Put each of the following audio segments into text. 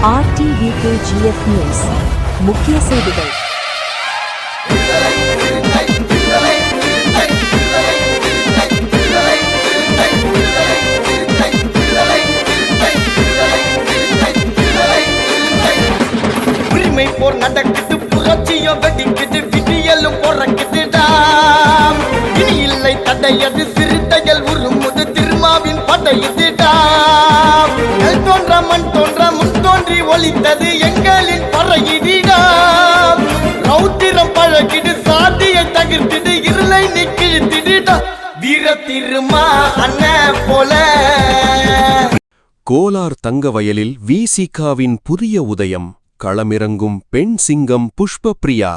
RTVKGF news முக்கிய செய்திகள். உரிமை போர் நடக்குது, புரட்சியும் வெடிக்குது, விடியலும் பொறக்குதுடா. இனி இல்லை தடையது, சிறுத்தைகள் உருமுது, திருமாவின் படையுதுடா. கல் தோன்ற மண் தோன்ற முன் தோன்றி ஒளித்தது எங்களின் பறையிடா. ரௌத்திரம் பழகிடு, சாதியை தகிர்த்திடு, இருளை நிக்கிழ்த்திடுடா. வீர திருமா அண்ணன் போல. கோலார் தங்கவயலில் விசிகாவின் புதிய உதயம். களமிறங்கும் பெண் சிங்கம் புஷ்பப்ரியா.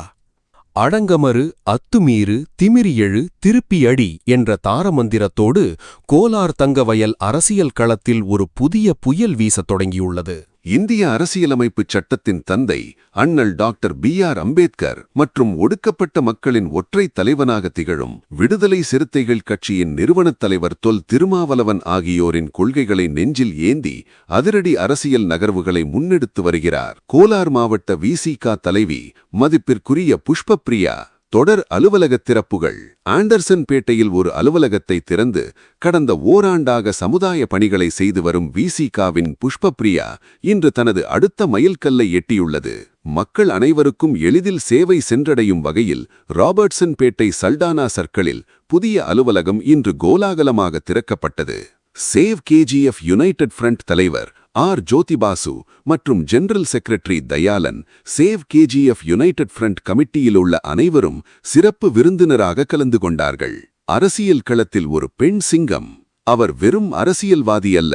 அடங்கமறு, அத்துமீறு, திமிரியெழு, திருப்பியடி என்ற தாரமந்திரத்தோடு கோலார் தங்கவயல் அரசியல் களத்தில் ஒரு புதிய புயல் வீசத் தொடங்கியுள்ளது. இந்திய அரசியலமைப்புச் சட்டத்தின் தந்தை அண்ணல் டாக்டர் B.R. அம்பேத்கர் மற்றும் ஒடுக்கப்பட்ட மக்களின் ஒற்றை தலைவனாக திகழும் விடுதலை சிறுத்தைகள் கட்சியின் நிறுவனத் தலைவர் தொல் திருமாவளவன் ஆகியோரின் கொள்கைகளை நெஞ்சில் ஏந்தி அதிரடி அரசியல் நகர்வுகளை முன்னெடுத்து வருகிறார். கோலார் மாவட்ட விசிக தலைவி மதிப்பிற்குரிய புஷ்பப்ரியா. தொடர் அலுவலக திறப்புகள். ஆண்டர்சன் பேட்டையில் ஒரு அலுவலகத்தை திறந்து கடந்த ஓராண்டாக சமுதாய பணிகளை செய்து வரும் விசிகாவின் புஷ்பப்ரியா இன்று தனது அடுத்த மைல்கல்லை எட்டியுள்ளது. மக்கள் அனைவருக்கும் எளிதில் சேவை சென்றடையும் வகையில் ராபர்ட்சன் பேட்டை சல்டானா சர்க்கிளில் புதிய அலுவலகம் இன்று கோலாகலமாக திறக்கப்பட்டது. சேவ் KGF யுனைடெட் ஃப்ரண்ட் தலைவர் R. ஜோதிபாசு மற்றும் general secretary Dayalan, save KGF united front கமிட்டியில் உள்ள அனைவரும் சிறப்பு விருந்தினராக கலந்து கொண்டார்கள். அரசியல் களத்தில் ஒரு பெண் சிங்கம். அவர் வெறும் அரசியல்வாதி அல்ல,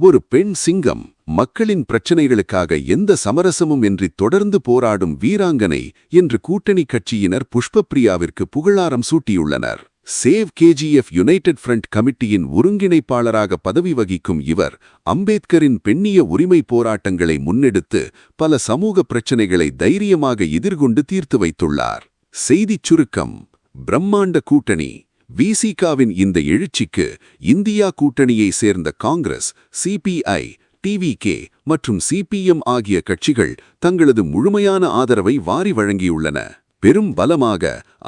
ஒரு பெண் சிங்கம். மக்களின் பிரச்சனைகளுக்காக எந்த சமரசமும் இன்றி தொடர்ந்து போராடும் வீராங்கனை என்று கூட்டணி கட்சியினர் புஷ்பப்ரியாவிற்கு புகழாரம் சூட்டியுள்ளனர். சேவ் KGF யுனைடெட் ஃப்ரண்ட் கமிட்டியின் ஒருங்கிணைப்பாளராக பதவி வகிக்கும் இவர் அம்பேத்கரின் பெண்ணிய உரிமை போராட்டங்களை முன்னெடுத்து பல சமூக பிரச்சினைகளை தைரியமாக எதிர்கொண்டு தீர்த்து வைத்துள்ளார். செய்திச் சுருக்கம். பிரம்மாண்ட கூட்டணி. விசிகாவின் இந்த எழுச்சிக்கு இந்தியா கூட்டணியை சேர்ந்த காங்கிரஸ், CPI, TVK மற்றும் CPM ஆகிய கட்சிகள் தங்களது முழுமையான ஆதரவை வாரி வழங்கியுள்ளன. பெரும் பலமாக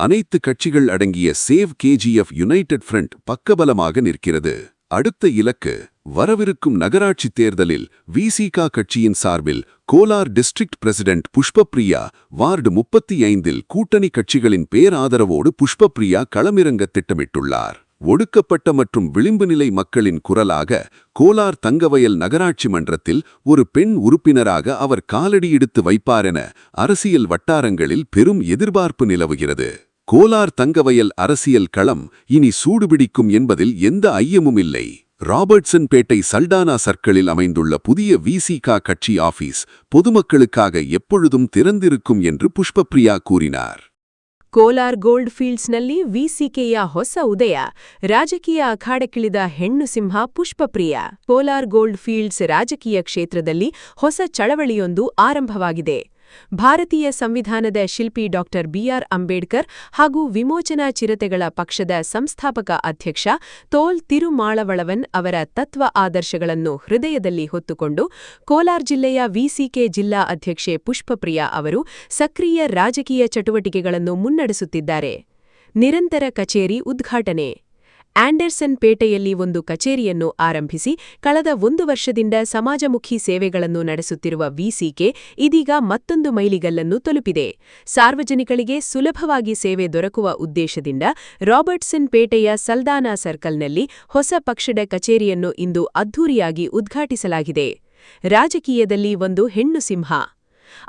அனைத்து கட்சிகள் அடங்கிய சேவ் KGF யுனைடெட் ஃப்ரண்ட் பக்கபலமாக நிற்கிறது. அடுத்த இலக்கு. வரவிருக்கும் நகராட்சி தேர்தலில் விசிக கட்சியின் சார்பில் கோலார் டிஸ்ட்ரிக்ட் பிரசிடென்ட் புஷ்பப்ரியா வார்டு 35இல் கூட்டணி கட்சிகளின் பேராதரவோடு புஷ்பப்ரியா களமிறங்க திட்டமிட்டுள்ளார். ஒடுக்கப்பட்ட மற்றும் விளிம்பு நிலை மக்களின் குரலாக கோலார் தங்கவயல் நகராட்சி மன்றத்தில் ஒரு பெண் உறுப்பினராக அவர் காலடி எடுத்து வைப்பாரென அரசியல் வட்டாரங்களில் பெரும் எதிர்பார்ப்பு நிலவுகிறது. கோலார் தங்கவயல் அரசியல் களம் இனி சூடுபிடிக்கும் என்பதில் எந்த ஐயமும் இல்லை. ராபர்ட்சன் பேட்டை சல்டானா சர்க்கிளில் அமைந்துள்ள புதிய விசிக கட்சி ஆபீஸ் பொதுமக்களுக்காக எப்பொழுதும் திறந்திருக்கும் என்று புஷ்பப்ரியா கூறினார். ಕೋಲಾರ್ ಗೋಲ್ಡ್ ಫೀಲ್ಡ್ಸ್ನಲ್ಲಿ ವಿಸಿಕೆಯ ಹೊಸ ಉದಯ. ರಾಜಕೀಯ ಅಖಾಡಕ್ಕಿಳಿದ ಹೆಣ್ಣು ಸಿಂಹ ಪುಷ್ಪಪ್ರಿಯಾ. ಕೋಲಾರ್ ಗೋಲ್ಡ್ ಫೀಲ್ಡ್ಸ್ ರಾಜಕೀಯ ಕ್ಷೇತ್ರದಲ್ಲಿ ಹೊಸ ಚಳವಳಿಯೊಂದು ಆರಂಭವಾಗಿದೆ. ಭಾರತೀಯ ಸಂವಿಧಾನದ ಶಿಲ್ಪಿ ಡಾಕ್ಟರ್ B.R. ಅಂಬೇಡ್ಕರ್ ಹಾಗೂ ವಿಮೋಚನಾ ಚಿರತೆಗಳ ಪಕ್ಷದ ಸಂಸ್ಥಾಪಕ ಅಧ್ಯಕ್ಷ ತೋಲ್ ತಿರುಮಾಳವಳವನ್ ಅವರ ತತ್ವ ಆದರ್ಶಗಳನ್ನು ಹೃದಯದಲ್ಲಿ ಹೊತ್ತುಕೊಂಡು ಕೋಲಾರ ಜಿಲ್ಲೆಯ ವಿಸಿಕೆ ಜಿಲ್ಲಾ ಅಧ್ಯಕ್ಷೆ ಪುಷ್ಪಪ್ರಿಯಾ ಅವರು ಸಕ್ರಿಯ ರಾಜಕೀಯ ಚಟುವಟಿಕೆಗಳನ್ನು ಮುನ್ನಡೆಸುತ್ತಿದ್ದಾರೆ. ನಿರಂತರ ಕಚೇರಿ ಉದ್ಘಾಟನೆ. ಆಂಡರ್ಸನ್ ಪೇಟೆಯಲ್ಲಿ ಒಂದು ಕಚೇರಿಯನ್ನು ಆರಂಭಿಸಿ ಕಳೆದ 1 ವರ್ಷದಿಂದ ಸಮಾಜಮುಖಿ ಸೇವೆಗಳನ್ನು ನಡೆಸುತ್ತಿರುವ ವಿಸಿಕೆ ಇದೀಗ ಮತ್ತೊಂದು ಮೈಲಿಗಲ್ಲನ್ನು ತಲುಪಿದೆ. ಸಾರ್ವಜನಿಕರಿಗೆ ಸುಲಭವಾಗಿ ಸೇವೆ ದೊರಕುವ ಉದ್ದೇಶದಿಂದ ರಾಬರ್ಟ್ಸನ್ ಪೇಟೆಯ ಸಲ್ದಾನಾ ಸರ್ಕಲ್ನಲ್ಲಿ ಹೊಸ ಪಕ್ಷದ ಕಚೇರಿಯನ್ನು ಇಂದು ಅದ್ಧೂರಿಯಾಗಿ ಉದ್ಘಾಟಿಸಲಾಗಿದೆ. ರಾಜಕೀಯದಲ್ಲಿ ಒಂದು ಹೆಣ್ಣು ಸಿಂಹ.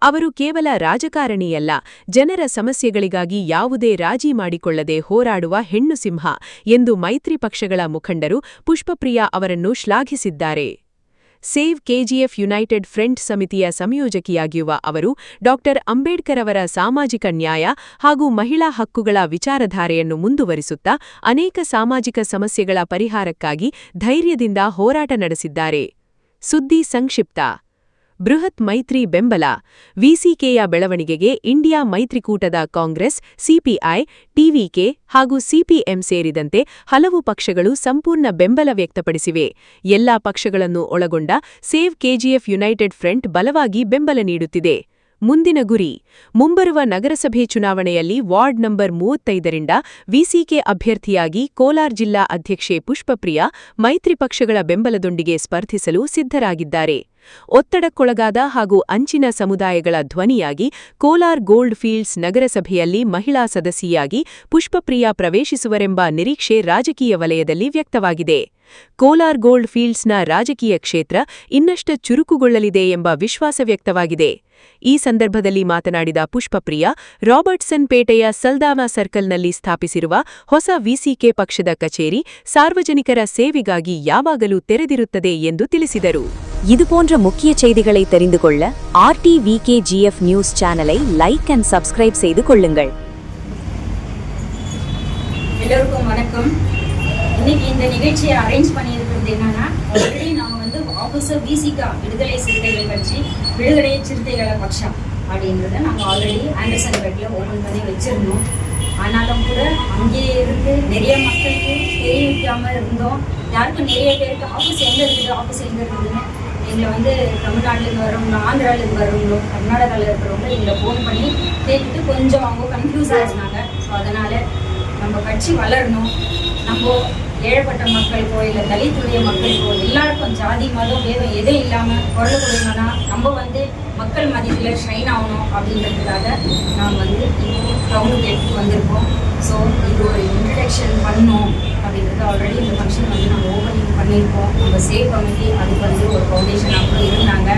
ಅವರು ಕೇವಲ ರಾಜಕಾರಣಿಯಲ್ಲ, ಜನರ ಸಮಸ್ಯೆಗಳಿಗಾಗಿ ಯಾವುದೇ ರಾಜಿ ಮಾಡಿಕೊಳ್ಳದೆ ಹೋರಾಡುವ ಹೆಣ್ಣು ಸಿಂಹ ಎಂದು ಮೈತ್ರಿ ಪಕ್ಷಗಳ ಮುಖಂಡರು ಪುಷ್ಪಪ್ರಿಯಾ ಅವರನ್ನು ಶ್ಲಾಘಿಸಿದ್ದಾರೆ. ಸೇವ್ KGF ಯುನೈಟೆಡ್ ಫ್ರಂಟ್ ಸಮಿತಿಯ ಸಂಯೋಜಕಿಯಾಗಿರುವ ಅವರು ಡಾಕ್ಟರ್ ಅಂಬೇಡ್ಕರ್ ಅವರ ಸಾಮಾಜಿಕ ನ್ಯಾಯ ಹಾಗೂ ಮಹಿಳಾ ಹಕ್ಕುಗಳ ವಿಚಾರಧಾರೆಯನ್ನು ಮುಂದುವರಿಸುತ್ತಾ ಅನೇಕ ಸಾಮಾಜಿಕ ಸಮಸ್ಯೆಗಳ ಪರಿಹಾರಕ್ಕಾಗಿ ಧೈರ್ಯದಿಂದ ಹೋರಾಟ ನಡೆಸಿದ್ದಾರೆ. ಸುದ್ದಿ ಸಂಕ್ಷಿಪ್ತ. ಬೃಹತ್ ಮೈತ್ರಿ ಬೆಂಬಲ ವಿಸಿಕೆಯ ಬೆಳವಣಿಗೆಗೆ ಇಂಡಿಯಾ ಮೈತ್ರಿಕೂಟದ ಕಾಂಗ್ರೆಸ್, ಸಿಪಿಐ, ಟಿವಿಕೆ ಹಾಗೂ ಸಿಪಿಎಂ ಸೇರಿದಂತೆ ಹಲವು ಪಕ್ಷಗಳು ಸಂಪೂರ್ಣ ಬೆಂಬಲ ವ್ಯಕ್ತಪಡಿಸಿವೆ. ಎಲ್ಲಾ ಪಕ್ಷಗಳನ್ನು ಒಳಗೊಂಡ ಸೇವ್ ಕೆಜಿಎಫ್ ಯುನೈಟೆಡ್ ಫ್ರಂಟ್ ಬಲವಾಗಿ ಬೆಂಬಲ ನೀಡುತ್ತಿದೆ. ಮುಂದಿನ ಗುರಿ ಮುಂಬರುವ ನಗರಸಭೆ ಚುನಾವಣೆಯಲ್ಲಿ ವಾರ್ಡ್ ನಂಬರ್ 35ರಿಂದ ವಿಸಿಕೆ ಅಭ್ಯರ್ಥಿಯಾಗಿ ಕೋಲಾರ ಜಿಲ್ಲಾ ಅಧ್ಯಕ್ಷೆ ಪುಷ್ಪಪ್ರಿಯಾ ಮೈತ್ರಿ ಪಕ್ಷಗಳ ಬೆಂಬಲದೊಂದಿಗೆ ಸ್ಪರ್ಧಿಸಲು ಸಿದ್ಧರಾಗಿದ್ದಾರೆ. ಒತ್ತಡಕ್ಕೊಳಗಾದ ಹಾಗೂ ಅಂಚಿನ ಸಮುದಾಯಗಳ ಧ್ವನಿಯಾಗಿ ಕೋಲಾರ್ ಗೋಲ್ಡ್ ಫೀಲ್ಡ್ಸ್ ನಗರಸಭೆಯಲ್ಲಿ ಮಹಿಳಾ ಸದಸ್ಯೆಯಾಗಿ ಪುಷ್ಪಪ್ರಿಯಾ ಪ್ರವೇಶಿಸುವರೆಂಬ ನಿರೀಕ್ಷೆ ರಾಜಕೀಯ ವಲಯದಲ್ಲಿ ವ್ಯಕ್ತವಾಗಿದೆ. ಕೋಲಾರ್ ಗೋಲ್ಡ್ ಫೀಲ್ಡ್ಸ್ನ ರಾಜಕೀಯ ಕ್ಷೇತ್ರ ಇನ್ನಷ್ಟು ಚುರುಕುಗೊಳ್ಳಲಿದೆ ಎಂಬ ವಿಶ್ವಾಸ ವ್ಯಕ್ತವಾಗಿದೆ. ಈ ಸಂದರ್ಭದಲ್ಲಿ ಮಾತನಾಡಿದ ಪುಷ್ಪಪ್ರಿಯಾ, ರಾಬರ್ಟ್ಸನ್ ಪೇಟೆಯ ಸಲ್ದಾನಾ ಸರ್ಕಲ್ನಲ್ಲಿ ಸ್ಥಾಪಿಸಿರುವ ಹೊಸ ವಿಸಿಕೆ ಪಕ್ಷದ ಕಚೇರಿ ಸಾರ್ವಜನಿಕರ ಸೇವೆಗಾಗಿ ಯಾವಾಗಲೂ ತೆರೆದಿರುತ್ತದೆ ಎಂದು ತಿಳಿಸಿದರು. இதுபோன்ற முக்கிய செய்திகளை தெரிந்து கொள்ள RTVKGF நியூஸ் சேனலை லைக் அண்ட் சப்ஸ்கிரைப் செய்து கொள்ளுங்கள். எல்லோருக்கும் வணக்கம். இன்னைக்கு இந்த நிகழ்ச்சியை அரேஞ்ச் பண்ணியிருக்கிறது என்னன்னா, ஆல்ரெடி நாம வந்து ஆஃபீஸர் விசிகா விடுதலை சிறுத்தைகள் கட்சி விடுதலை சிறுத்தைகள பட்சம் அப்படின்றத நாங்கள் ஆல்ரெடி ஆண்டர்சன் பேட்டில் ஓப்பன் பண்ணி வச்சிருந்தோம். ஆனாலும் கூட அங்கேயே இருந்து நிறைய மக்களுக்கு தெரிவிக்காமல் இருந்தோம். யாருக்கும் நிறைய பேருக்கு ஆஃபீஸ் எங்கே இருக்குதுன்னு எங்களை வந்து தமிழ்நாட்டிலேருந்து வரவங்களோ, ஆந்திராவிலேருந்து வரவங்களோ, கர்நாடகாவில் இருக்கிறவங்களோ எங்களை ஃபோன் பண்ணி கேட்டுட்டு கொஞ்சம் அவங்க கன்ஃபியூஸாக இருந்தாங்க. ஸோ அதனால் நம்ம கட்சி வளரணும், நம்ம ஏழைப்பட்ட மக்களுக்கோ இல்லை தலித்துடைய மக்களுக்கோ எல்லாருக்கும் ஜாதி மதம் வேதம் எதுவும் இல்லாமல் குரல் கொடுங்கன்னா நம்ம வந்து மக்கள் மதிப்பில் ஷைன் ஆகணும் அப்படின்றதுக்காக நாம் வந்து இப்போ டவுனுக்கு எடுத்து வந்திருக்கோம். ஸோ இது ஒரு இன்ட்ரடக்ஷன் பண்ணோம் அப்படின்றது ஆல்ரெடி இந்த ஃபங்க்ஷன் வந்து நாங்கள் ஓப்பனிங் பண்ணியிருக்கோம். நம்ம சேவ் கமிட்டி அதுக்கு வந்து ஒரு ஃபவுண்டேஷன் கூட இருந்தாங்க.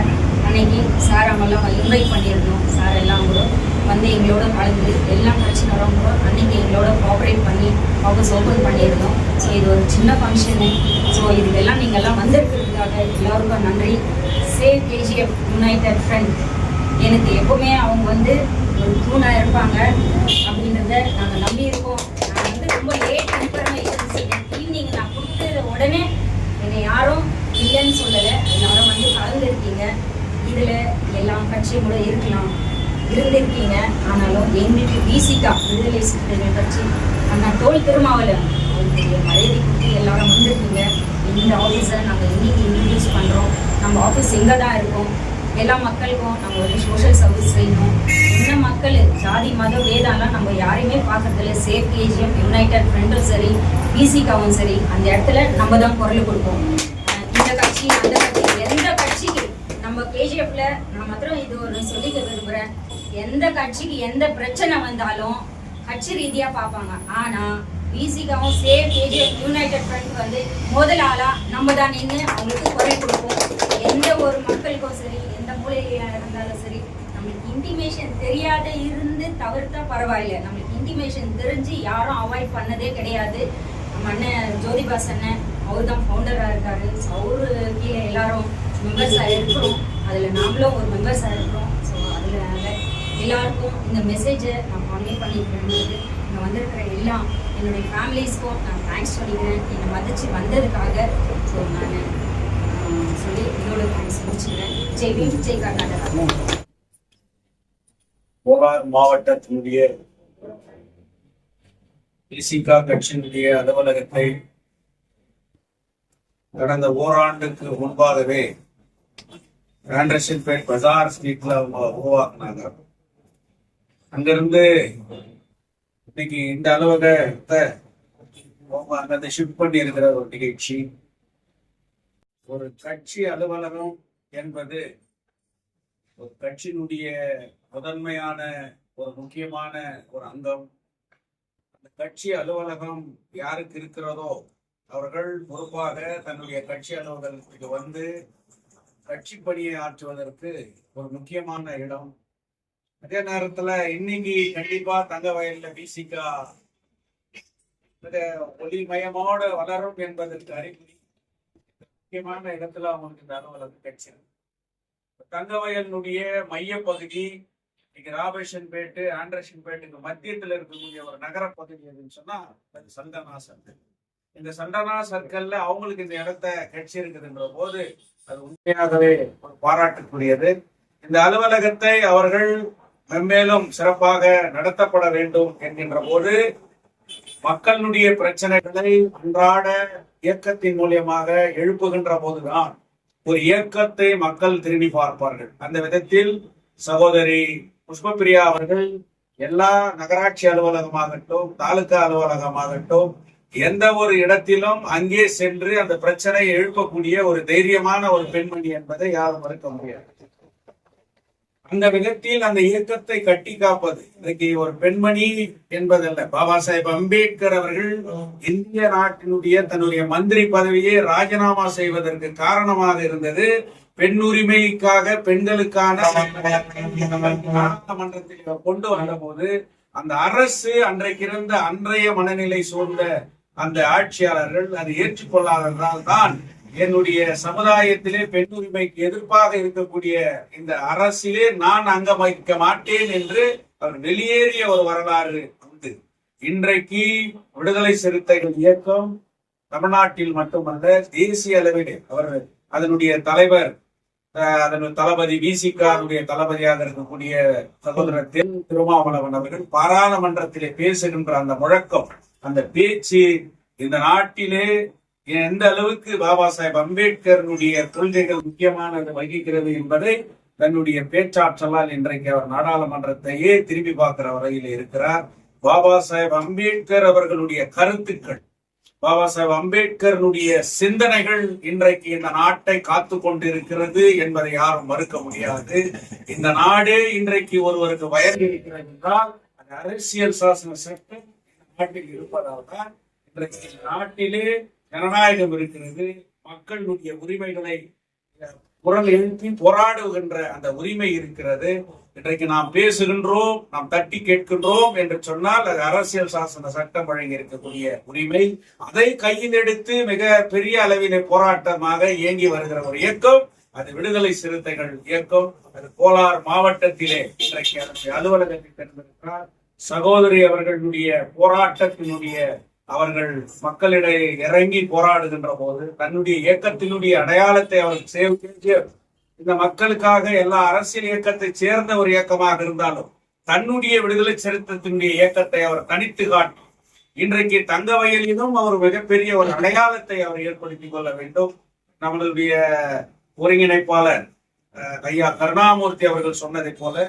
அன்னைக்கு சார் அவங்கெல்லாம் இன்வைட் பண்ணியிருந்தோம். சார் எல்லாம் கூட வந்து எங்களோட கலந்து எல்லா கட்சிக்காரங்க கூட அன்றைக்கி எங்களோட கோஆப்ரேட் பண்ணி ஆஃபீஸ் ஓப்பன் பண்ணியிருந்தோம். ஸோ இது ஒரு சின்ன ஃபங்க்ஷனு. ஸோ இதுக்கெல்லாம் நீங்கள்லாம் வந்திருக்கிறதுக்காக எல்லோருக்கும் நன்றி. சேவ் கேஜிஎஃப் யுனைடெட் ஃப்ரண்ட் எனக்கு எப்போவுமே அவங்க வந்து ஒரு தூணாக இருப்பாங்க அப்படின்றத நாங்கள் நம்பியிருக்கோம். நான் வந்து ரொம்ப லேட் இன்ஃபர்மேஷன்ஸ் ஈவினிங் நான் கொடுத்தது உடனே என்னை யாரும் இல்லைன்னு சொல்லலை. எல்லாரும் வந்து கலந்துருக்கீங்க. இதில் எல்லா கட்சியும் கூட இருந்திருக்கீங்க. ஆனாலும் எங்களுக்கு விசிகா விடுதலை சிறுத்தைகள் கட்சி அண்ணா தோல் திருமாவளவன் அவருக்கு மரியாதை கொடுத்து எல்லாரும் வந்திருக்கீங்க. இந்த ஆஃபீஸை நாங்கள் இன்னைக்கு இன்ட்ரடியூஸ் பண்ணுறோம். நம்ம ஆஃபீஸ் எங்கே தான் இருக்கோம், எல்லா மக்களுக்கும் நம்ம ஒரு சோஷியல் சர்வீஸ் செய்யணும். என்ன மக்கள் ஜாதி மதம் வேதாலாம் நம்ம யாரையுமே பார்க்கறதில்ல. சேஃப் கேஜிஎம் யுனைடெட் ஃப்ரண்டும் சரி, விசிகாவும் சரி, அந்த இடத்துல நம்ம தான் குரல் கொடுப்போம். இந்த கட்சி அந்த கட்சி எந்த கட்சிக்கு நம்ம கேஜிஎஃப்ல நான் மாத்திரம் இது ஒரு சொல்லிக்க விரும்புகிறேன். எந்த கட்சிக்கு எந்த பிரச்சனை வந்தாலும் கட்சி ரீதியாக பார்ப்பாங்க. ஆனால் விசிகாவும் சேவ் கேஜிஎஃப் யுனைடெட் ஃப்ரண்ட் வந்து முதல் ஆளாக நம்ம தான் நின்று அவங்களுக்கு குரல் கொடுப்போம். எந்த ஒரு மக்களுக்கும் சரி, எந்த மூலையில இருந்தாலும் சரி, நம்மளுக்கு இன்டிமேஷன் தெரியாத இருந்து தவிர்த்தா பரவாயில்ல. நம்மளுக்கு இன்டிமேஷன் தெரிஞ்சு யாரும் அவாய்ட் பண்ணதே கிடையாது. நம்ம அண்ணன் ஜோதிபாஸ் அண்ணன் அவர் தான் ஃபவுண்டராக இருக்காரு. அவரு கீழே எல்லாரும் மெம்பர்ஸாக இருக்கிறோம். அதில் நாமளும் ஒரு மெம்பர்ஸாக இருக்கிறோம். ஸோ அதில் எல்லாருக்கும் இந்த மெசேஜை நான் கன்வே பண்ணிக்கிறேன். இங்கே வந்திருக்கிற எல்லா என்னுடைய ஃபேமிலிஸ்க்கும் நான் தேங்க்ஸ் சொல்லிக்கிறேன். என்னை மதிச்சு வந்ததுக்காக. ஸோ நான் சொல்லி இதோட தேங்க்ஸ் முடிச்சுக்கிறேன். ஜெய் பீம், ஜெய் கர்நாடகா. கோலார் மாவட்டத்தினுடைய விசிகா கட்சியினுடைய அலுவலகத்தை கடந்த ஓராண்டுக்கு முன்பாகவே ஆண்டர்சன்பேட் பஜார் ஸ்ட்ரீட்ல அவங்க உருவாக்குனாங்க. அங்கிருந்து இன்னைக்கு இந்த அலுவலகத்தை அங்க ஷிஃப்ட் பண்ணி இருக்கிற ஒரு நிகழ்ச்சி. ஒரு கட்சி அலுவலகம் என்பது ஒரு கட்சியினுடைய முதன்மையான ஒரு முக்கியமான ஒரு அங்கம். அந்த கட்சி அலுவலகம் யாருக்கு இருக்கிறதோ அவர்கள் பொறுப்பாக தன்னுடைய கட்சி அலுவலகத்துக்கு வந்து கட்சி பணியை ஆற்றுவதற்கு ஒரு முக்கியமான இடம். அதே நேரத்துல இன்னைக்கு கண்டிப்பா தங்கவயல்ல விசிகா ஒளிமயமோட வளரும் என்பதற்கு அறிகுறி முக்கியமான இடத்துல அவங்களுக்கு இந்த அலுவலகம் கிடைச்சிருக்கு. தங்கவயலினுடைய மைய பகுதி இன்னைக்கு ராபர்ட்சன்பேட்டு, ஆண்டர்சன்பேட்டுக்கு மத்தியத்துல இருக்கக்கூடிய ஒரு நகர பகுதி எதுன்னு சொன்னா அது சந்தனா சர்க்கிள். இந்த சந்தனா சர்க்கிள்ல அவங்களுக்கு இந்த இடத்த கிடைச்சி இருக்குதுன்ற போது அது உண்மையாகவே ஒரு பாராட்டுக்குரியது. இந்த அலுவலகத்தை அவர்கள் மென்மேலும் சிறப்பாக நடத்தப்பட வேண்டும் என்கின்ற போது மக்களுடைய பிரச்சனைகளை அன்றாட இயக்கத்தின் மூலியமாக எழுப்புகின்ற போதுதான் ஒரு இயக்கத்தை மக்கள் திரும்பி பார்ப்பார்கள். அந்த விதத்தில் சகோதரி புஷ்பப்பிரியா அவர்கள் எல்லா நகராட்சி அலுவலகமாகட்டும், தாலுகா அலுவலகமாகட்டும், எந்த ஒரு இடத்திலும் அங்கே சென்று அந்த பிரச்சனையை எழுப்பக்கூடிய ஒரு தைரியமான ஒரு பெண்மணி என்பதை யாரும் மறுக்க முடியாது. அந்த விதத்தில் அந்த இயக்கத்தை கட்டி காப்பது இன்னைக்கு ஒரு பெண்மணி என்பதல்ல. பாபா சாஹேப் அம்பேத்கர் அவர்கள் இந்திய நாட்டினுடைய தன்னுடைய மந்திரி பதவியை ராஜினாமா செய்வதற்கு காரணமாக இருந்தது பெண் உரிமைக்காக, பெண்களுக்கான நாடாளுமன்றத்தில் கொண்டு வந்த போது அந்த அரசு அன்றைக்கு இருந்த அன்றைய மனநிலை சூழ்ந்த அந்த ஆட்சியாளர்கள் அதை ஏற்றுக்கொள்ளாததால் தான் என்னுடைய சமுதாயத்திலே பெண் உரிமைக்கு எதிர்ப்பாக இருக்கக்கூடிய இந்த அரசிலே நான் அங்கம் வகிக்க மாட்டேன் என்று அவர் வெளியேறிய ஒரு வரலாறு உண்டு. இன்றைக்கு விடுதலை சிறுத்தைகள் இயக்கம் தமிழ்நாட்டில் மட்டுமல்ல, தேசிய அளவிலே அவர் அதனுடைய தலைவர், அதனுடைய தளபதி, விசிகாவுடைய தளபதியாக இருக்கக்கூடிய சகோதரர் தென் திருமாவளவன் அவர்கள் பாராளுமன்றத்திலே பேசுகின்ற அந்த முழக்கம், அந்த பேச்சு இந்த நாட்டிலே எந்த அளவுக்கு பாபா சாஹேப் அம்பேத்கருடைய கொள்கைகள் முக்கியமானது வகிக்கிறது என்பதை தன்னுடைய பேச்சாற்றலால் இன்றைக்கு அவர் நாடாளுமன்றத்தையே திரும்பி பார்க்கிற வரையில் இருக்கிறார். பாபா சாஹேப் அம்பேத்கர் அவர்களுடைய கருத்துக்கள், பாபா சாஹேப் அம்பேத்கருடைய சிந்தனைகள் இன்றைக்கு இந்த நாட்டை காத்து கொண்டிருக்கிறது என்பதை யாரும் மறுக்க முடியாது. இந்த நாடே இன்றைக்கு ஒருவருக்கு வயது இருக்கிறது என்றால் அது அரசியல் சாசன சட்டம் இந்த நாட்டில் இருப்பதால் தான் இன்றைக்கு நாட்டிலே ஜனநாயகம் இருக்கிறது. மக்களுடைய உரிமைகளை குரல் எழுப்பி போராடுகின்ற அந்த உரிமை இருக்கிறது. இன்றைக்கு நாம் பேசுகின்றோம், நாம் தட்டி கேட்கின்றோம் என்று சொன்னால் அது அரசியல் சாசன சட்டம் வழங்கி இருக்கக்கூடிய உரிமை. அதை கையில் எடுத்து மிக பெரிய அளவிலே போராட்டமாக இயங்கி வருகிற ஒரு இயக்கம் அது விடுதலை சிறுத்தைகள் இயக்கம். அது கோலார் மாவட்டத்திலே இன்றைக்கு அதனுடைய அலுவலகத்தை திறந்திருக்கிறார். சகோதரி அவர்களுடைய போராட்டத்தினுடைய அவர்கள் மக்களிடையே இறங்கி போராடுகின்ற போது தன்னுடைய இயக்கத்தினுடைய அடையாளத்தை அவர் இந்த மக்களுக்காக எல்லா அரசியல் இயக்கத்தை சேர்ந்த ஒரு இயக்கமாக இருந்தாலும் தன்னுடைய விடுதலை சிறுத்தையினுடைய இயக்கத்தை அவர் தனித்து காட்டி இன்றைக்கு தங்கவயலிலும் அவர் மிகப்பெரிய ஒரு அடையாளத்தை அவர் ஏற்படுத்திக் கொள்ள வேண்டும். நம்மளுடைய ஒருங்கிணைப்பாளர் ஐயா கருணாமூர்த்தி அவர்கள் சொன்னதை போல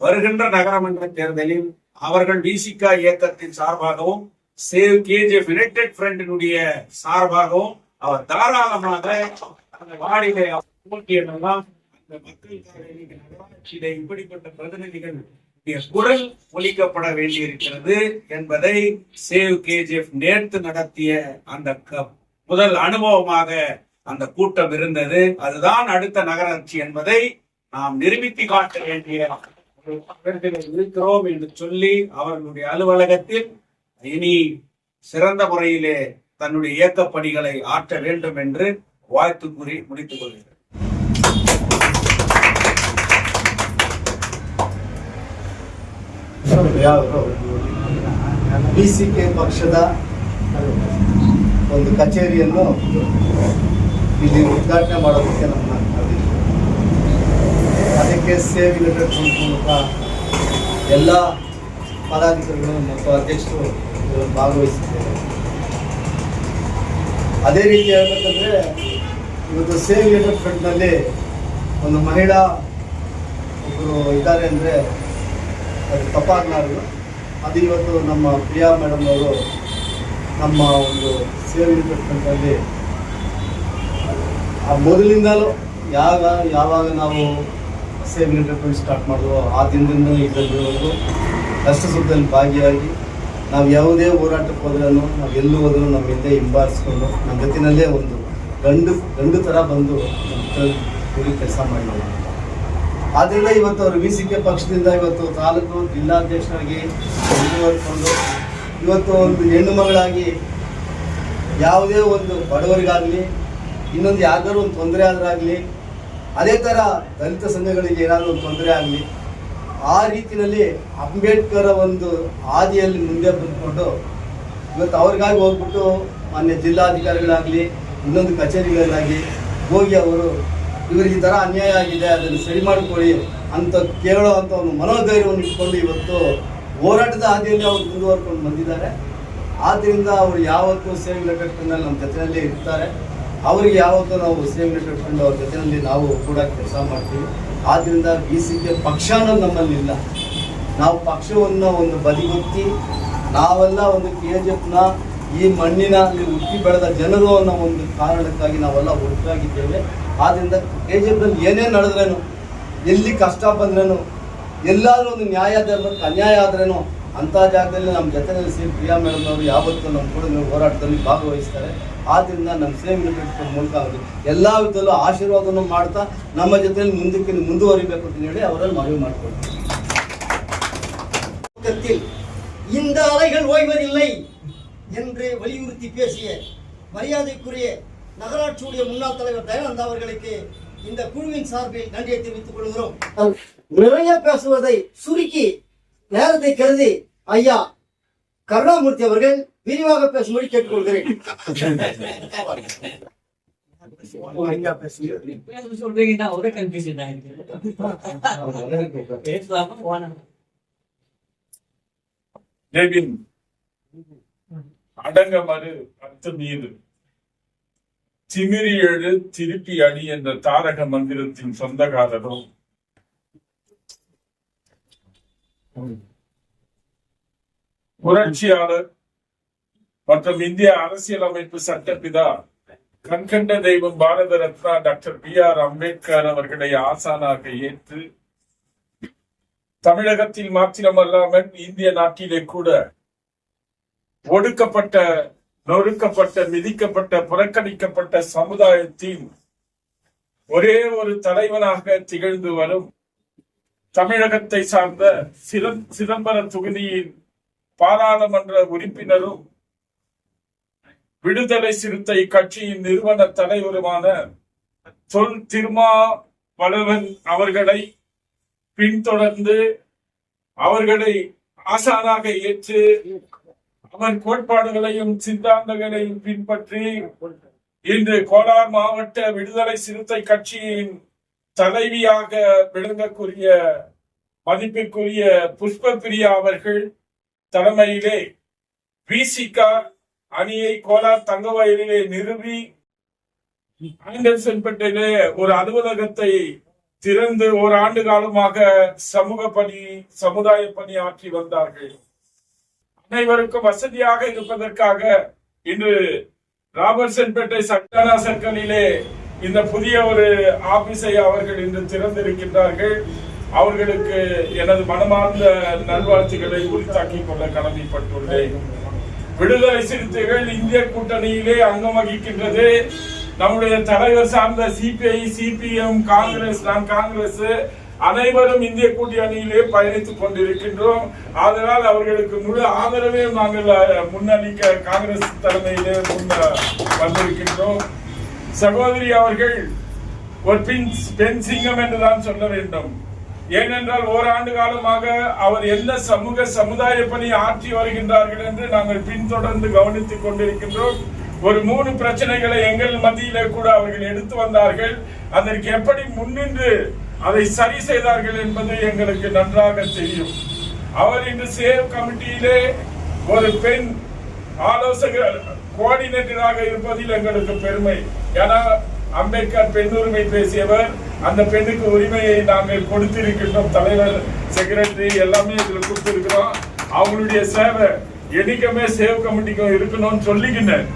வருகின்ற நகரமன்ற தேர்தலில் அவர்கள் விசிகா இயக்கத்தின் சார்பாகவும் சேவ் கேஜிஎஃப் யுனைடெட் ஃப்ரண்டினுடைய சார்பாகவும் அவர் தாராளமாக அந்த வார்டிலே போட்டியிடலாம். அந்த மக்களுக்காக நகராட்சியிலே இப்படிப்பட்ட பிரதிநிதிகள் குரல் ஒலிக்கப்பட வேண்டியிருக்கிறது என்பதை சேவ் கேஜிஎஃப் நேற்று நடத்திய அந்த முதல் அனுபவமாக அந்த கூட்டம் இருந்தது. அதுதான் அடுத்த நகராட்சி என்பதை நாம் நிரூபித்து காட்ட வேண்டிய இருக்கிறோம் என்று சொல்லி அவர்களுடைய அலுவலகத்தில் இனி சிறந்த முறையிலே தன்னுடைய இயக்க பணிகளை ஆற்ற வேண்டும் என்று வாழ்த்து கூறி முடித்துக் கொள்கிறேன். ಬಿಸಿಕೆ ಪಕ್ಷದ ಒಂದು ಕಚೇರಿಯನ್ನು ಇಲ್ಲಿ ಉದ್ಘಾಟನೆ ಮಾಡೋದಕ್ಕೆ ನಮ್ಮನ್ನ ಕರೆದಿದ್ರು. ಅದಕ್ಕೆ ಸೇವ್ ಯುನೈಟೆಡ್ ಫ್ರಂಟ್ ಮೂಲಕ ಎಲ್ಲ ಪದಾಧಿಕಾರಿಗಳು ಮತ್ತು ಅಧ್ಯಕ್ಷರು ಭಾಗವಹಿಸಿದ್ದೇವೆ. ಅದೇ ರೀತಿ ಹೇಳ್ಬೇಕಂದ್ರೆ ಇವತ್ತು ಸೇವ್ ಯುನೈಟೆಡ್ ಫ್ರಂಟ್ನಲ್ಲಿ ಒಂದು ಮಹಿಳಾ ಒಬ್ಬರು ಇದ್ದಾರೆ ಅಂದರೆ ಅದು ತಪ್ಪಾಗಲಾರದು. ಅದು ಇವತ್ತು ನಮ್ಮ ಪ್ರಿಯಾ ಮೇಡಮ್ ಅವರು ನಮ್ಮ ಒಂದು ಸೇವ್ ಯುನೈಟೆಡ್ ಫ್ರಂಟಲ್ಲಿ ಮೊದಲಿಂದಲೂ ಯಾವಾಗ ನಾವು ಸೇವ್ ಯುನೈಟೆಡ್ ಫ್ರಂಟ್ ಸ್ಟಾರ್ಟ್ ಮಾಡಿದ್ವು ಆ ದಿನದಿಂದ ಇದರವರೆಗೂ ಕಷ್ಟ ಸುಖದಲ್ಲಿ ಭಾಗಿಯಾಗಿ ನಾವು ಯಾವುದೇ ಹೋರಾಟಕ್ಕೆ ಹೋದ್ರೂ ನಾವು ಎಲ್ಲೂ ಹೋದ್ರೂ ನಮ್ಮ ಹಿಂದೆ ಹಿಂಬಾಲಿಸ್ಕೊಂಡು ನಮ್ಮ ಜೊತೆಯಲ್ಲೇ ಒಂದು ಗಂಡು ಥರ ಬಂದು ನಮ್ಮ ಕೆಲಸ ಮಾಡಿದ್ರು. ಆದ್ದರಿಂದ ಇವತ್ತು ಅವರು ವಿಸಿಕೆ ಪಕ್ಷದಿಂದ ಇವತ್ತು ತಾಲೂಕು ಜಿಲ್ಲಾಧ್ಯಕ್ಷರಾಗಿ ಮುಂದುವರ್ಕೊಂಡು ಇವತ್ತು ಒಂದು ಹೆಣ್ಣು ಮಗಳಾಗಿ ಯಾವುದೇ ಒಂದು ಬಡವರಿಗಾಗಲಿ ಇನ್ನೊಂದು ಯಾವ್ದಾದ್ರು ಒಂದು ತೊಂದರೆ ಆದ್ರಾಗಲಿ ಅದೇ ಥರ ದಲಿತ ಸಂಘಗಳಿಗೆ ಏನಾದರೂ ಒಂದು ತೊಂದರೆ ಆಗಲಿ ಆ ರೀತಿಯಲ್ಲಿ ಅಂಬೇಡ್ಕರ್ ಒಂದು ಹಾದಿಯಲ್ಲಿ ಮುಂದೆ ಬಂದುಕೊಂಡು ಇವತ್ತು ಅವ್ರಿಗಾಗಿ ಹೋಗ್ಬಿಟ್ಟು ಮಾನ್ಯ ಜಿಲ್ಲಾಧಿಕಾರಿಗಳಾಗಲಿ ಇನ್ನೊಂದು ಕಚೇರಿಗಳಾಗಲಿ ಹೋಗಿ ಅವರು ಇವರಿಗೆ ಈ ಥರ ಅನ್ಯಾಯ ಆಗಿದೆ, ಅದನ್ನು ಸರಿ ಮಾಡಿಕೊಳ್ಳಿ ಅಂತ ಕೇಳೋ ಅಂತ ಒಂದು ಮನೋಧೈರ್ಯವನ್ನು ಇಟ್ಕೊಂಡು ಇವತ್ತು ಹೋರಾಟದ ಹಾದಿಯಲ್ಲಿ ಅವರು ಮುಂದುವರ್ಕೊಂಡು ಬಂದಿದ್ದಾರೆ. ಆದ್ದರಿಂದ ಅವರು ಯಾವತ್ತೂ ಸೇವಿಂಗ್ ಲೆಟರ್ ಫಂಡಲ್ಲಿ ನಮ್ಮ ಜೊತೆಯಲ್ಲೇ ಇರ್ತಾರೆ. ಅವರಿಗೆ ಯಾವತ್ತೂ ನಾವು ಸೇವಿಂಗ್ ಲೆಟರ್ ಫಂಡ್ ಅವ್ರ ಜೊತೆಯಲ್ಲಿ ನಾವು ಕೂಡ ಕೆಲಸ ಮಾಡ್ತೀವಿ. ಆದ್ದರಿಂದ BCK ಪಕ್ಷ ಅನ್ನೋದು ನಮ್ಮಲ್ಲಿ ಇಲ್ಲ. ನಾವು ಪಕ್ಷವನ್ನು ಒಂದು ಬದಿಗೊತ್ತಿ ನಾವೆಲ್ಲ ಒಂದು KGFನ ಈ ಮಣ್ಣಿನಲ್ಲಿ ಹುಟ್ಟಿ ಬೆಳೆದ ಜನರು ಅನ್ನೋ ಒಂದು ಕಾರಣಕ್ಕಾಗಿ ನಾವೆಲ್ಲ ಒಟ್ಟಾಗಿದ್ದೇವೆ. ಆದ್ದರಿಂದ KGFನಲ್ಲಿ ಏನೇ ನಡೆದ್ರೇನು, ಎಲ್ಲಿ ಕಷ್ಟ ಬಂದ್ರೇನು, ಎಲ್ಲಾದರೂ ಒಂದು ನ್ಯಾಯ ಧರ್ಮಕ್ಕೆ ಅನ್ಯಾಯ ಆದ್ರೇನು ಅಂಥ ಜಾಗದಲ್ಲಿ ನಮ್ಮ ಜೊತೆಯಲ್ಲಿ ಸೇರಿ ಪ್ರಿಯಾ ಮೇಡಮ್ನವರು ಯಾವತ್ತೂ ನಮ್ಮ ಕೂಡ ಹೋರಾಟದಲ್ಲಿ ಭಾಗವಹಿಸ್ತಾರೆ. ಆದ್ದರಿಂದ ನಮ್ಮ ಸೇವಿಂಗ್ ಲೆಟರ್ ಮೂಲಕ ಅವರು ಎಲ್ಲ ವಿಧದಲ್ಲೂ ಆಶೀರ್ವಾದವನ್ನು ಮಾಡ್ತಾ ನಮ್ಮ ಜೊತೆಯಲ್ಲಿ ಮುಂದುವರಿಬೇಕು ಅಂತ ಹೇಳಿ ಅವರಲ್ಲಿ ಮನವಿ ಮಾಡಿಕೊಡ್ತೀವಿ. இந்த அலைகள் ஓய்வதில்லை என்று வலியுறுத்தி பேசிய மரியாதைக்குரிய நகராட்சியுடைய முன்னாள் தலைவர் தயானந்த் அவர்களுக்கு இந்த குழுவின் சார்பில் நன்றியை தெரிவித்துக் கொள்கிறோம். நிறைய பேசுவதை சுருக்கி நேரத்தை கருதி ஐயா கருணாமூர்த்தி அவர்கள் விரிவாக பேசும்படி கேட்டுக்கொள்கிறேன். அடங்கமறு அத்துமீது திமிரி எழு திருப்பி அடி என்ற தாரக மந்திரத்தின் சொந்தக்காரரும் புரட்சியாளர் மற்றும் இந்திய அரசியலமைப்பு சட்டப்பிதா கண்கண்ட தெய்வம் பாரத ரத்னா டாக்டர் BR அம்பேத்கர் அவர்களை ஆசானாக ஏற்று தமிழகத்தில் மாத்திரமல்லாமல் இந்திய நாட்டிலே கூட ஒடுக்கப்பட்ட, நொறுக்கப்பட்ட, மிதிக்கப்பட்ட, புறக்கணிக்கப்பட்ட சமுதாயத்தின் ஒரே ஒரு தலைவனாக திகழ்ந்து வரும் தமிழகத்தை சார்ந்த சிதம்பரம் தொகுதியின் பாராளுமன்ற உறுப்பினரும் விடுதலை சிறுத்தை கட்சியின் நிறுவன தலைவருமான தொல் திருமாவளவன் அவர்களை பின்தொடர்ந்து அவர்களை ஆசானாக ஏற்று அவன் கோட்பாடுகளையும் சித்தாந்தங்களையும் பின்பற்றி இன்று கோலார் மாவட்ட விடுதலை சிறுத்தை கட்சியின் தலைவியாக விளங்கக்கூடிய மதிப்பிற்குரிய புஷ்பபிரியா அவர்கள் தலைமையிலே BCK அணியை கோலார் தங்கவயலிலே நிறுவி ஆண்டர்சன்பேட்டையிலே ஒரு அலுவலகத்தை திறந்து ஒரு ஆண்டு காலமாக சமூக பணி, சமுதாய பணி ஆற்றி வந்தார்கள். அனைவருக்கும் வசதியாக இருப்பதற்காக இன்று ராபர்ட்சன்பேட்டை சட்டானா சர்க்கிளிலே இந்த புதிய ஒரு ஆபீஸை அவர்கள் இன்று திறந்திருக்கின்றார்கள். அவர்களுக்கு எனது மனமார்ந்த நல்வாழ்த்துக்களை உரித்தாக்கிக் கொள்ள கடமைப்பட்டுள்ளேன். விடுதலை சிறுத்தைகள் இந்திய கூட்டணியிலே அங்கம் வகிக்கின்றது. நம்முடைய தலைவர் சார்ந்த CPI, CPM, காங்கிரஸ், நான் காங்கிரஸ் அனைவரும் இந்திய கூட்டணியிலே பயணித்துக் கொண்டிருக்கின்றோம். அதனால் அவர்களுக்கு முழு ஆதரவே நாங்கள் முன்னணிக்க காங்கிரஸ் தலைமையிலே வந்திருக்கின்றோம். சகோதரி அவர்கள் ஒரு பெண் சிங்கம் என்றுதான் சொல்ல வேண்டும். ஏனென்றால் ஓராண்டு காலமாக அவர் என்ன சமுதாய பணி ஆற்றி வருகின்றார்கள் என்று நாங்கள் பின்தொடர்ந்து கவனித்துக் கொண்டிருக்கின்றோம். ஒரு 3 பிரச்சனைகளை எங்கள் மத்தியிலே கூட அவர்கள் எடுத்து வந்தார்கள். அதற்கு எப்படி முன்னின்று அதை சரி செய்தார்கள் என்பது எங்களுக்கு நன்றாக தெரியும். அவர் இன்று சேவ் கமிட்டியிலே ஒரு பெண் ஆலோசகர் கோஆர்டினேட்டராக இருப்பதில் எங்களுக்கு பெருமை. ஏன்னா அம்பேத்கர் பெண் உரிமை பேசியவர். அந்த பெண்ணுக்கு உரிமையை நாங்கள் கொடுத்திருக்கின்றோம். தலைவர், செக்ரட்டரி எல்லாமே இதுல கொடுத்திருக்கிறோம். அவங்களுடைய சேவை என்னைக்குமே சேவ் கமிட்டிக்கும் இருக்கணும்னு சொல்லிக்கின்றேன்.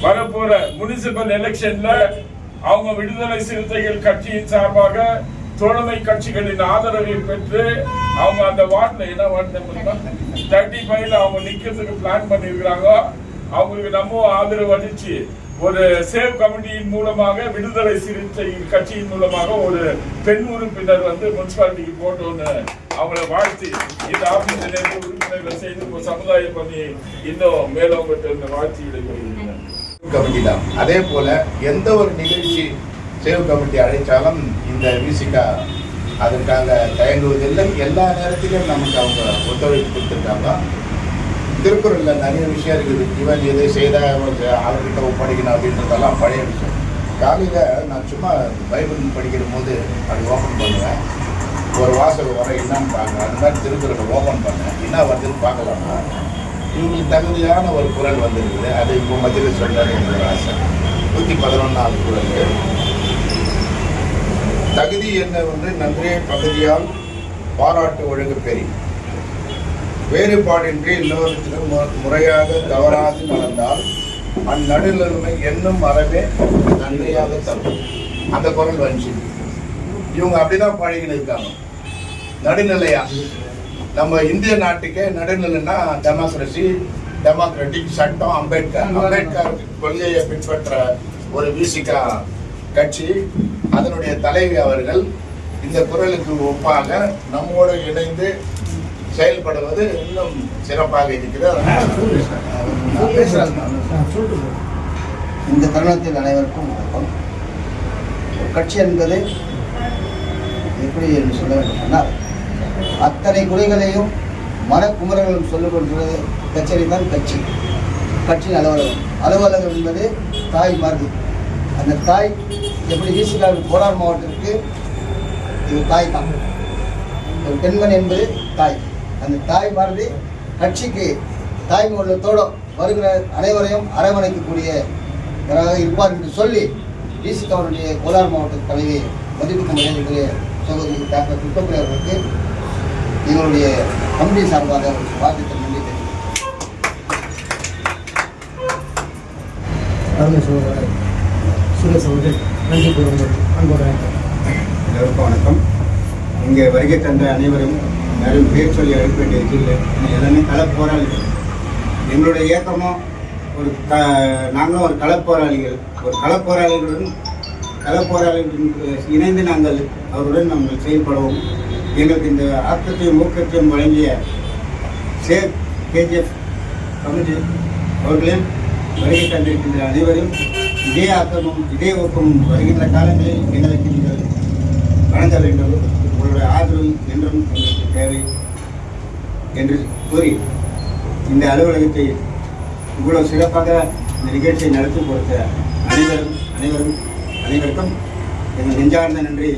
வரப்போற முனிசிபல் எலெக்ஷன்ல அவங்க விடுதலை சிறுத்தைகள் கட்சியின் சார்பாக தோழமை கட்சிகளின் ஆதரவை பெற்று அவங்க அந்த வார்டுல என்ன வார்டு 35 அவங்க நிக்கிறதுக்கு பிளான் பண்ணிருக்கிறாங்க. அவங்களுக்கு நம்ம ஆதரவு அளிச்சு ஒரு சேவ் கமிட்டியின் மூலமாக விடுதலை சிறுத்தை கட்சியின் மூலமாக ஒரு பெண் உறுப்பினர் முனிசிபாலிட்டிக்கு போட்டோன்னு அவங்களை வாழ்த்தி இந்த ஆபீஸ் உறுப்பினர்கள் செய்து சமுதாய பணி இன்னும் மேலோங்கிட்ட இந்த வாழ்த்தி விடைபெறுகிறேன். கமிட்டி தான். அதே போல எந்த ஒரு நிகழ்ச்சி சேவ் கமிட்டி அழைத்தாலும் இந்த BCK அதற்காக தயங்குவதில்லை. எல்லா நேரத்திலும் நமக்கு அவங்க ஒத்துழைப்பு கொடுத்துருக்காங்க. திருக்குறள்ல நிறைய விஷயம் இருக்குது. இவன் எதை செய்த அவர்கிட்ட ஒப்படைக்கணும் அப்படின்றதெல்லாம் பழைய விஷயம். காலையில் நான் சும்மா பைபிள் படிக்கிற போது அது ஓப்பன் பண்ணுவேன். ஒரு வாசகம் வர என்னன்னு பார்க்க, அந்த மாதிரி திருக்குறளை ஓப்பன் பண்ணேன். என்ன வருதுன்னு பார்க்கலாமா, இவங்களுக்கு தகுதியான ஒரு குரல் வந்துருக்குது. அது இப்போ மத்தியில் சொல்கிறாரு என்னோட ஆசை. 111வது குரல், தகுதி என்ன ஒன்று நன்றே பகுதியால் பாராட்டு ஒழுங்கு பெறி வேறுபாடின்றி எல்லோருத்திலும் முறையாக தவறாது நடந்தால் அந்நடுநிலைமை என்னும் அறவே நன்மையாக தரும். அந்த குரல் வந்துச்சு. இவங்க அப்படிதான் பழகின்னு இருக்காங்க, நடுநிலையா. நம்ம இந்திய நாட்டுக்கே நடுநிலைன்னா டெமோக்ராட்டிக் சட்டம். அம்பேத்கர் கொள்கையை பின்பற்ற ஒரு விசிகா கட்சி, அதனுடைய தலைவி அவர்கள் இந்த குரலுக்கு ஒப்பாக நம்மோடு இணைந்து செயல்படுவது இன்னும் சிறப்பாக இருக்கிறது. இந்த தருணத்தில் அனைவருக்கும் வணக்கம். கட்சி என்பது எப்படி என்று சொல்ல வேண்டும் சொன்னால், அத்தனை குறைகளையும் மனக்குமரங்களும் சொல்லிக் கொள்வது கச்சேரி தான் கட்சி. கட்சியின் அலுவலகம் என்பது தாய் மாதிரி. அந்த தாய் எப்படி விசிகாவின் கோலார் மாவட்டத்திற்கு இது தாய் தான். ஒரு பெண்மணி என்பது தாய். அந்த தாய் மாதிரி கட்சிக்கு தாய் உள்ளத்தோடு வருகிற அனைவரையும் அரவணைக்கக்கூடிய இருப்பார் என்று சொல்லி விசிகாவுடைய கோலார் மாவட்ட தலைவி மதிப்புக்கு மரியாதைக்குரிய சகோதரி டாக்டர் புஷ்பப்ரியா அவர்களுக்கு எங்களுடைய கமிட்டி சார்பாக வாழ்த்து நன்றி தெரிவிக்கிறேன். சுரேஷ் அவர்கள் நன்றி கூறுங்கள். அன்போடு எல்லோருக்கும் வணக்கம். இங்கே வருகை தந்த அனைவரும் யாரும் பேர் சொல்லி அழைக்க வேண்டியது எல்லாமே களப்போராளிகள். எங்களுடைய இயக்கமும் நாங்களும் ஒரு களப்போராளிகள். ஒரு களப்போராளிகளுடன் இணைந்து நாங்கள் செயல்படுவோம். எங்களுக்கு இந்த ஆக்கத்தையும் ஊக்கத்தையும் வழங்கிய சேவ் கேஜிஎஃப் கமிட்டி அவர்களையும் வருகை தந்திருக்கின்ற அனைவரும் இதே ஆக்கமும் இதே ஊக்கமும் வருகின்ற காலங்களில் எங்களுக்கு நீங்கள் வழங்க வேண்டும். உங்களுடைய ஆதரவு என்றும் எங்களுக்கு தேவை என்று கூறி இந்த அலுவலகத்தை இவ்வளவு சிறப்பாக இந்த நிகழ்ச்சியை நடத்தி கொடுத்த அனைவருக்கும் எங்கள் நெஞ்சார்ந்த நன்றி.